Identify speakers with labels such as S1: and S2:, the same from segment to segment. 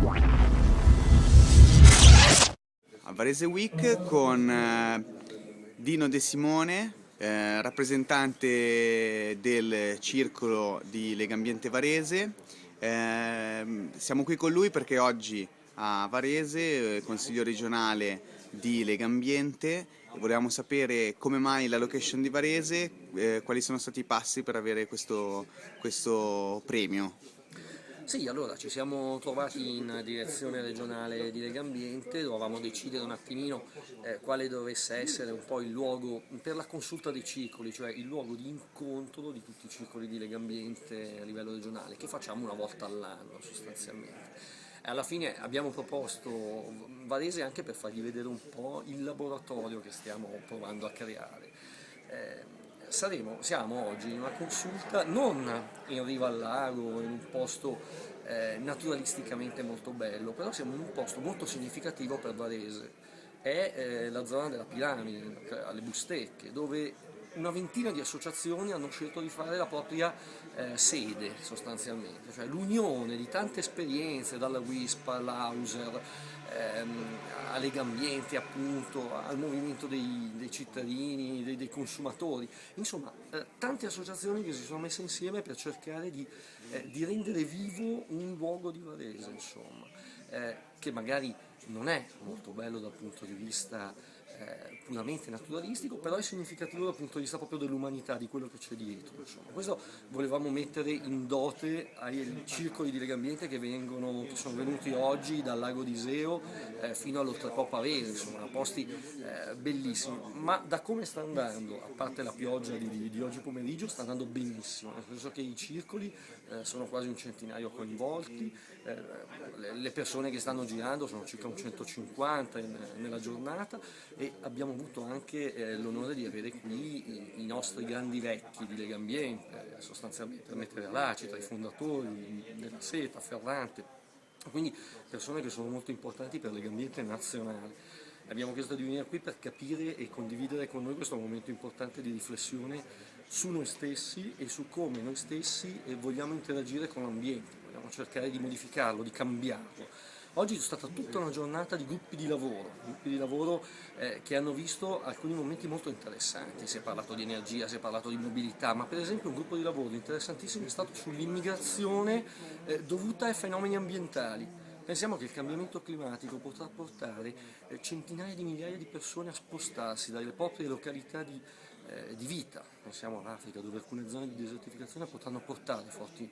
S1: A Varese Week con Dino De Simone, rappresentante del circolo di Legambiente Varese. Siamo qui con lui perché oggi a Varese, Consiglio regionale di Legambiente, e volevamo sapere come mai la location di Varese, quali sono stati i passi per avere questo premio.
S2: Sì, allora ci siamo trovati in direzione regionale di Legambiente, dovevamo decidere un attimino quale dovesse essere un po' il luogo per la consulta dei circoli, cioè il luogo di incontro di tutti i circoli di Legambiente a livello regionale, che facciamo una volta all'anno sostanzialmente. Alla fine abbiamo proposto Varese anche per fargli vedere un po' il laboratorio che stiamo provando a creare. Siamo oggi in una consulta non in riva al lago, in un posto naturalisticamente molto bello, però siamo in un posto molto significativo per Varese, è la zona della Piramide, alle Bustecche, dove una ventina di associazioni hanno scelto di fare la propria sede sostanzialmente, cioè l'unione di tante esperienze, dalla WISP all'Auser, a Legambiente appunto, al movimento dei cittadini, dei consumatori, insomma tante associazioni che si sono messe insieme per cercare di rendere vivo un luogo di Varese, insomma, che magari non è molto bello dal punto di vista puramente naturalistico, però è significativo dal punto di vista proprio dell'umanità, di quello che c'è dietro, insomma. Questo volevamo mettere in dote ai circoli di Legambiente che sono venuti oggi dal lago di Iseo fino all'Oltrepo Varese, insomma, posti bellissimi, ma da come sta andando, a parte la pioggia di oggi pomeriggio, sta andando benissimo, nel senso che i circoli sono quasi un centinaio coinvolti, le persone che stanno girando sono circa un 150 nella giornata, e abbiamo avuto anche l'onore di avere qui i nostri grandi vecchi di Legambiente, sostanzialmente Ermete Laci, tra i fondatori della Seta, Ferrante, quindi persone che sono molto importanti per Legambiente nazionale. Abbiamo chiesto di venire qui per capire e condividere con noi questo momento importante di riflessione su noi stessi e su come noi stessi vogliamo interagire con l'ambiente, vogliamo cercare di modificarlo, di cambiarlo. Oggi è stata tutta una giornata di gruppi di lavoro che hanno visto alcuni momenti molto interessanti. Si è parlato di energia, si è parlato di mobilità, ma per esempio un gruppo di lavoro interessantissimo è stato sull'immigrazione dovuta ai fenomeni ambientali. Pensiamo che il cambiamento climatico potrà portare centinaia di migliaia di persone a spostarsi dalle proprie località di vita. Pensiamo all'Africa, dove alcune zone di desertificazione potranno portare forti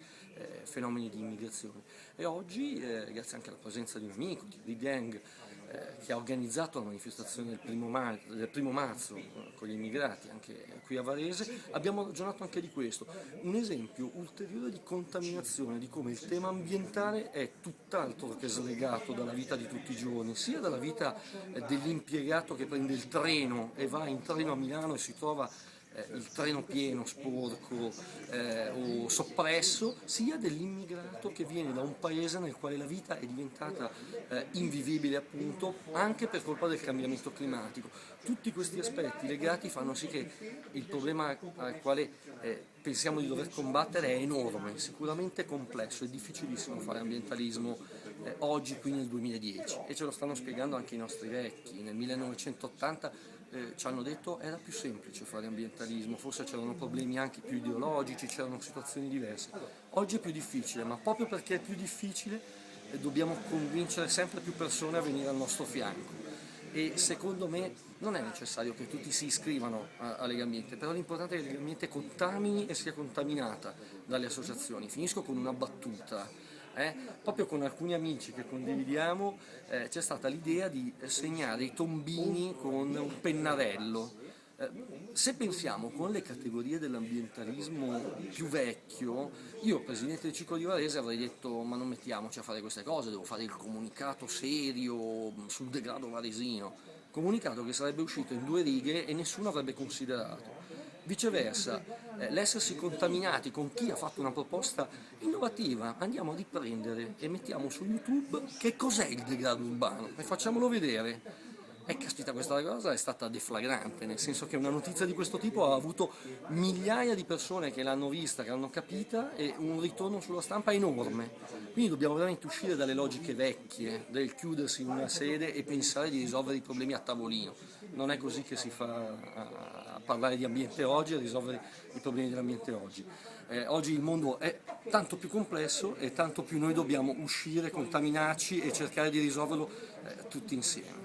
S2: fenomeni di immigrazione. E oggi, grazie anche alla presenza di un amico, di Deng, che ha organizzato la manifestazione del primo marzo con gli immigrati anche qui a Varese, abbiamo ragionato anche di questo, un esempio ulteriore di contaminazione, di come il tema ambientale è tutt'altro che slegato dalla vita di tutti i giorni, sia dalla vita dell'impiegato che prende il treno e va in treno a Milano e si trova il treno pieno, sporco o soppresso, sia dell'immigrato che viene da un paese nel quale la vita è diventata invivibile appunto anche per colpa del cambiamento climatico. Tutti questi aspetti legati fanno sì che il problema al quale pensiamo di dover combattere è enorme, sicuramente complesso, è difficilissimo fare ambientalismo oggi qui nel 2010, e ce lo stanno spiegando anche i nostri vecchi. Nel 1980 ci hanno detto era più semplice fare ambientalismo, forse c'erano problemi anche più ideologici, c'erano situazioni diverse. Oggi è più difficile, ma proprio perché è più difficile dobbiamo convincere sempre più persone a venire al nostro fianco. E secondo me non è necessario che tutti si iscrivano a Legambiente, però l'importante è che Legambiente contamini e sia contaminata dalle associazioni. Finisco con una battuta. Proprio con alcuni amici che condividiamo c'è stata l'idea di segnare i tombini con un pennarello. Se pensiamo con le categorie dell'ambientalismo più vecchio, io presidente del Circolo di Varese avrei detto ma non mettiamoci a fare queste cose, devo fare il comunicato serio sul degrado varesino, comunicato che sarebbe uscito in 2 righe e nessuno avrebbe considerato. Viceversa, l'essersi contaminati con chi ha fatto una proposta innovativa, andiamo a riprendere e mettiamo su YouTube che cos'è il degrado urbano e facciamolo vedere. E caspita, questa cosa è stata deflagrante, nel senso che una notizia di questo tipo ha avuto migliaia di persone che l'hanno vista, che l'hanno capita, e un ritorno sulla stampa enorme. Quindi dobbiamo veramente uscire dalle logiche vecchie del chiudersi in una sede e pensare di risolvere i problemi a tavolino. Non è così che si fa a parlare di ambiente oggi, a risolvere i problemi dell'ambiente oggi. Oggi il mondo è tanto più complesso e tanto più noi dobbiamo uscire, contaminarci e cercare di risolverlo tutti insieme.